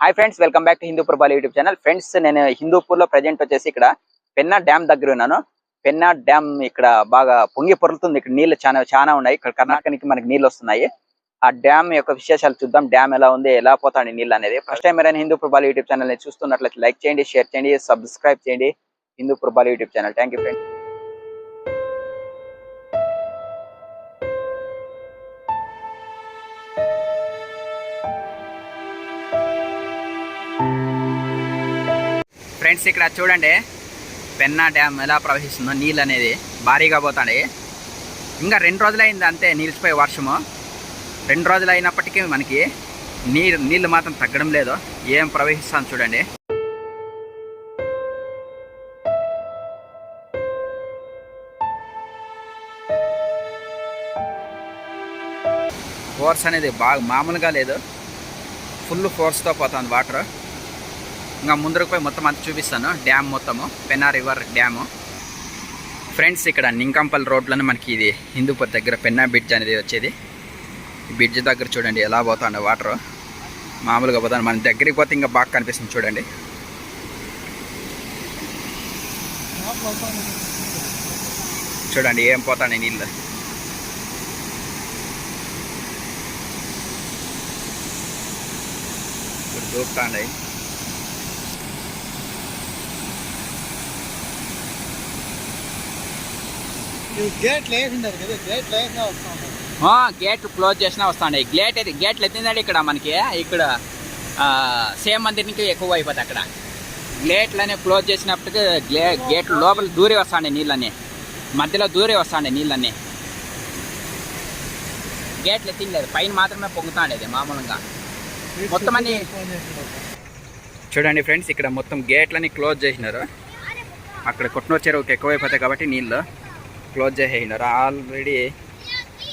Hi friends, welcome back to హిందూపుర్బాలు YouTube channel. Friends, నేను హిందూపూర్ లో ప్రజెంట్ వచ్చేసి ఇక్కడ పెన్నా డ్యామ్ దగ్గర ఉన్నాను. పెన్నా డ్యామ్ ఇక్కడ బాగా పొంగి పొరులుతుంది. ఇక్కడ నీళ్లు చాలా ఉన్నాయి. ఇక్కడ కర్ణాటకనికి మనకి నీళ్ళు వస్తున్నాయి. ఆ డ్యామ్ యొక్క విశేషాలు చూద్దాం. డ్యామ్ ఎలా ఉంది, ఎలా పోతాండి నీళ్ళు అనేది. ఫస్ట్ టైం మీరు హిందూపుర్బాలు యూట్యూబ్ ఛానల్ ని చూస్తున్నట్లయితే లైక్ చేయండి, షేర్ చేయండి, సబ్స్క్రైబ్ చేయండి హిందూపుర్బాలు YouTube channel. Thank you friends. Friends, ఇక్కడ చూడండి పెన్నా డ్యామ్ ఎలా ప్రవహిస్తుందో. నీళ్ళు అనేది భారీగా పోతాయి. ఇంకా 2 రోజులు అయింది అంతే నిలిచిపోయే వర్షము. 2 రోజులు అయినప్పటికీ మనకి నీళ్ళు మాత్రం తగ్గడం లేదు. ఏం ప్రవహిస్తాను చూడండి. ఫోర్స్ అనేది బాగా మామూలుగా లేదు. ఫుల్ ఫోర్స్తో పోతుంది వాటర్. ఇంకా ముందరకు పోయి మొత్తం అంతా చూపిస్తాను. డ్యామ్ మొత్తము పెన్నా రివర్ డ్యాము. ఫ్రెండ్స్, ఇక్కడ నింకంపల్ రోడ్లోనే మనకి ఇది హిందూపూర్ దగ్గర పెన్నా బ్రిడ్జ్ అనేది వచ్చేది. ఈ బ్రిడ్జ్ దగ్గర చూడండి ఎలా పోతాండో వాటర్. మామూలుగా పోతాను. మన దగ్గరికి పోతే ఇంకా బాగా కనిపిస్తుంది చూడండి. చూడండి ఏం పోతాండి నీళ్ళు. దూకుతాండి. గేట్లు క్లోజ్ చేసినా వస్తాండి. గేట్లు ఎత్తిందండి. ఇక్కడ మనకి ఇక్కడ సేమ్ మందిరికి ఎక్కువ అయిపోతాయి. అక్కడ గేట్లనే క్లోజ్ చేసినప్పటికీ గేట్లు లోపల దూరి వస్తాండి నీళ్ళన్నీ. మధ్యలో దూరి వస్తాండి నీళ్ళన్నీ. గేట్లు ఎత్తిండేది పైన మాత్రమే పొంగుతాండేది మామూలుగా. మొత్తం అన్ని చూడండి ఫ్రెండ్స్, ఇక్కడ మొత్తం గేట్లని క్లోజ్ చేసినారు. అక్కడ కొట్టినూరు చెరువుకి ఎక్కువైపోతాయి కాబట్టి నీళ్ళు క్లోజ్ చేసేసినారు ఆల్రెడీ.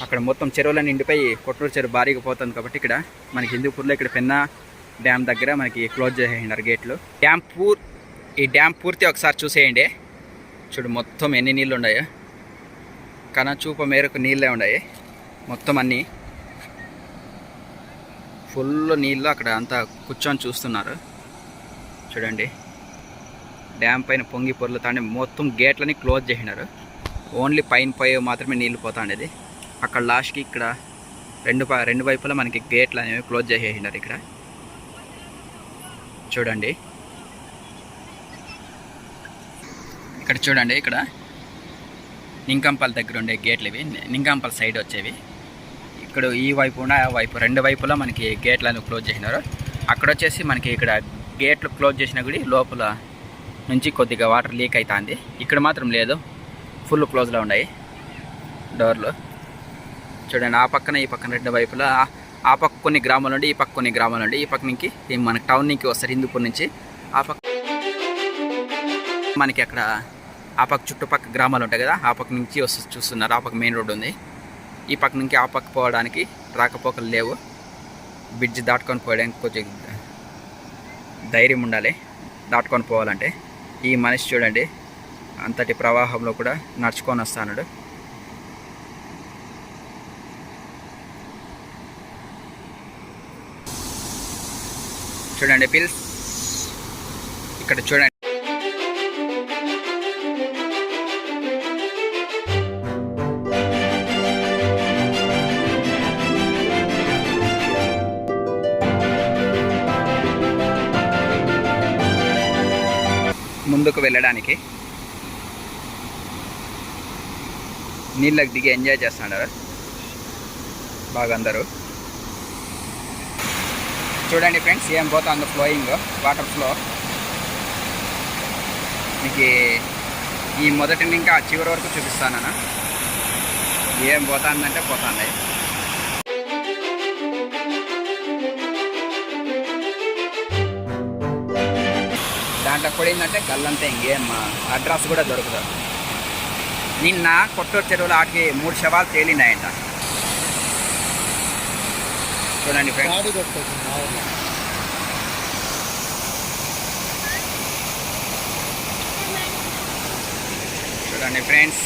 అక్కడ మొత్తం చెరువులన్నీ నిండిపోయి కొట్నూరు చెరువు భారీగా పోతుంది కాబట్టి ఇక్కడ మనకి హిందూపూర్లో ఇక్కడ పెన్నా డ్యామ్ దగ్గర మనకి క్లోజ్ చేసేసినారు గేట్లు. ఈ డ్యామ్ పూర్తి ఒకసారి చూసేయండి. చూడు మొత్తం ఎన్ని నీళ్ళు ఉన్నాయో. కన చూప మేరకు నీళ్ళే ఉన్నాయి మొత్తం అన్నీ. ఫుల్ నీళ్ళు అక్కడ అంతా కూర్చొని చూస్తున్నారు చూడండి. డ్యామ్ పైన పొంగి పొర్లుతాండి. మొత్తం గేట్లని క్లోజ్ చేసినారు. ఓన్లీ పైన పోయి మాత్రమే నీళ్ళు పోతాండేది. అక్కడ లాస్ట్కి ఇక్కడ రెండు వైపులా మనకి గేట్లు అనేవి క్లోజ్ చేసేసినారు. ఇక్కడ చూడండి. ఇక్కడ చూడండి, ఇక్కడ నింకంపల్ దగ్గర ఉండే గేట్లు ఇవి. నింకంపల్ సైడ్ వచ్చేవి. ఇక్కడ ఈ వైపు ఉన్న ఆ వైపు 2 వైపులా మనకి గేట్లను క్లోజ్ చేసినారు. అక్కడ వచ్చేసి మనకి ఇక్కడ గేట్లు క్లోజ్ చేసినా కూడా లోపల నుంచి కొద్దిగా వాటర్ లీక్ అవుతుంది. ఇక్కడ మాత్రం లేదు, ఫుల్ క్లోజ్లో ఉన్నాయి డోర్లు. చూడండి ఆ పక్కన ఈ పక్కన 2 వైపులా ఆ పక్క కొన్ని గ్రామాలు ఉండి, ఈ పక్క కొన్ని గ్రామాలు ఉండి. ఈ పక్క నుంచి మనకి టౌన్ నుంచి వస్తారు హిందూపూర్ నుంచి. ఆ పక్క మనకి అక్కడ ఆ పక్క చుట్టుపక్కల గ్రామాలు ఉంటాయి కదా, ఆ పక్క నుంచి వస్తూ చూస్తున్నారు. ఆ పక్క మెయిన్ రోడ్ ఉంది. ఈ పక్క నుంచి ఆ పక్క పోవడానికి రాకపోకలు లేవు. బ్రిడ్జ్ దాటుకొని పోవడానికి కొంచెం ధైర్యం ఉండాలి దాటుకొని పోవాలంటే. ఈ మనిషి చూడండి అంతటి ప్రవాహంలో కూడా నడుచుకొని వస్తాడు. చూడండి పిల్స్, ఇక్కడ చూడండి. ముందుకు వెళ్ళడానికి నీళ్ళకి దిగి ఎంజాయ్ చేస్తున్నారు బాగా అందరూ. చూడండి ఫ్రెండ్స్ ఏం పోతుందో ఫ్లోయింగ్ వాటర్ ఫ్లో. మీకు ఈ మొదటి ఇంకా చివరి వరకు చూపిస్తాను. ఏం పోతుందంటే పోతుంది. దాంట్లో పడిందంటే గల్లంతా ఇంకేం అడ్రస్ కూడా దొరకదు. నిన్న కొట్టూరు చెరువులో ఆటికి 3 శవాలు తేలినాయంట. చూడండి ఫ్రెండ్స్. చూడండి ఫ్రెండ్స్,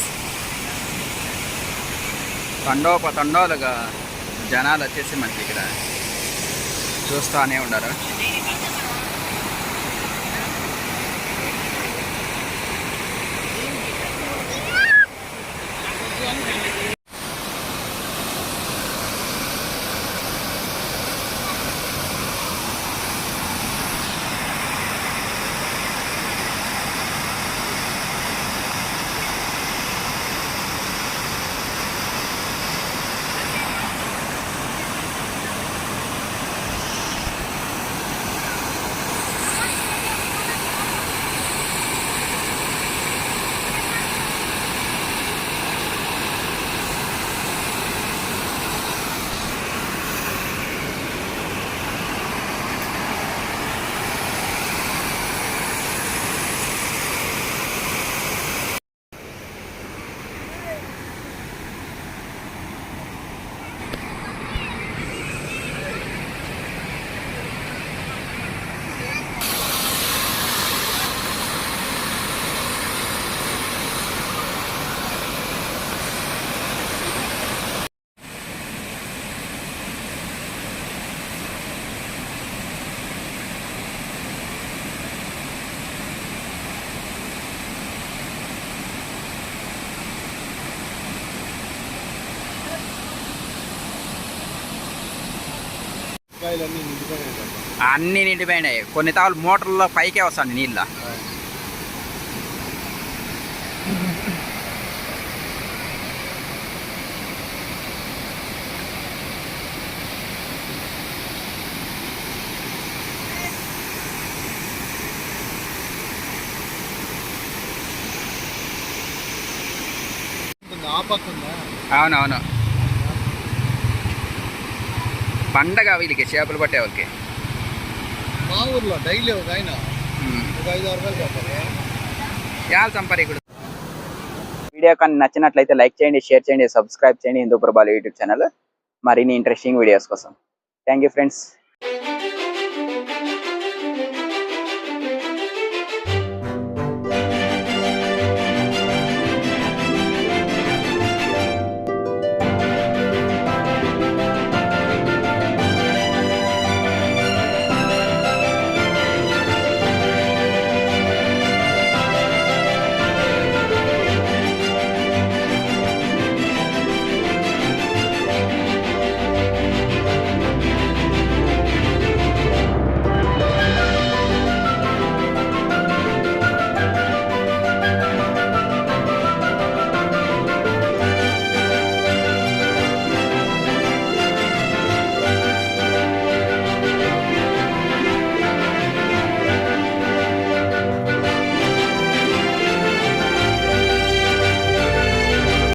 తండోలుగా జనాలు వచ్చేసి మనకి ఇక్కడ చూస్తూనే ఉన్నారు. అన్నీ నిండిపోయినాయి. కొన్ని తావులు మోటార్లో పైకే వస్తాండి నీళ్ళ. అవునవును, పండగ వీళ్ళకి చేపలు పట్టే వాళ్ళకి. మా ఊర్లో డైలీ ఒక ఆయన 5-6 రూపాయలు సంపరి. వీడియో కానీ నచ్చినట్లయితే లైక్ చేయండి, షేర్ చేయండి, సబ్స్క్రైబ్ చేయండి హిందూపుర్ బాలు యూట్యూబ్ ఛానల్ మరిన్ని ఇంట్రెస్టింగ్ వీడియోస్ కోసం. Thank you friends.